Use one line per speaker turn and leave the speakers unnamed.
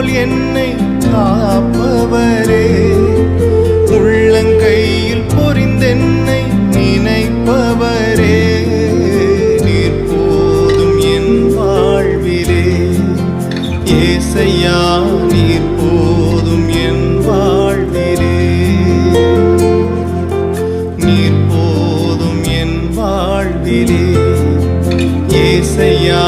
போல் என்னை காப்பவரே, உள்ளங்கையில் பொறிந்தென்னை நினைப்பவரே, நீர் போதும் என் வாழ்விலே. ஏசையா நீர் போதும் என் வாழ்விலே, நீர் போதும் என் வாழ்விலே. ஏசையா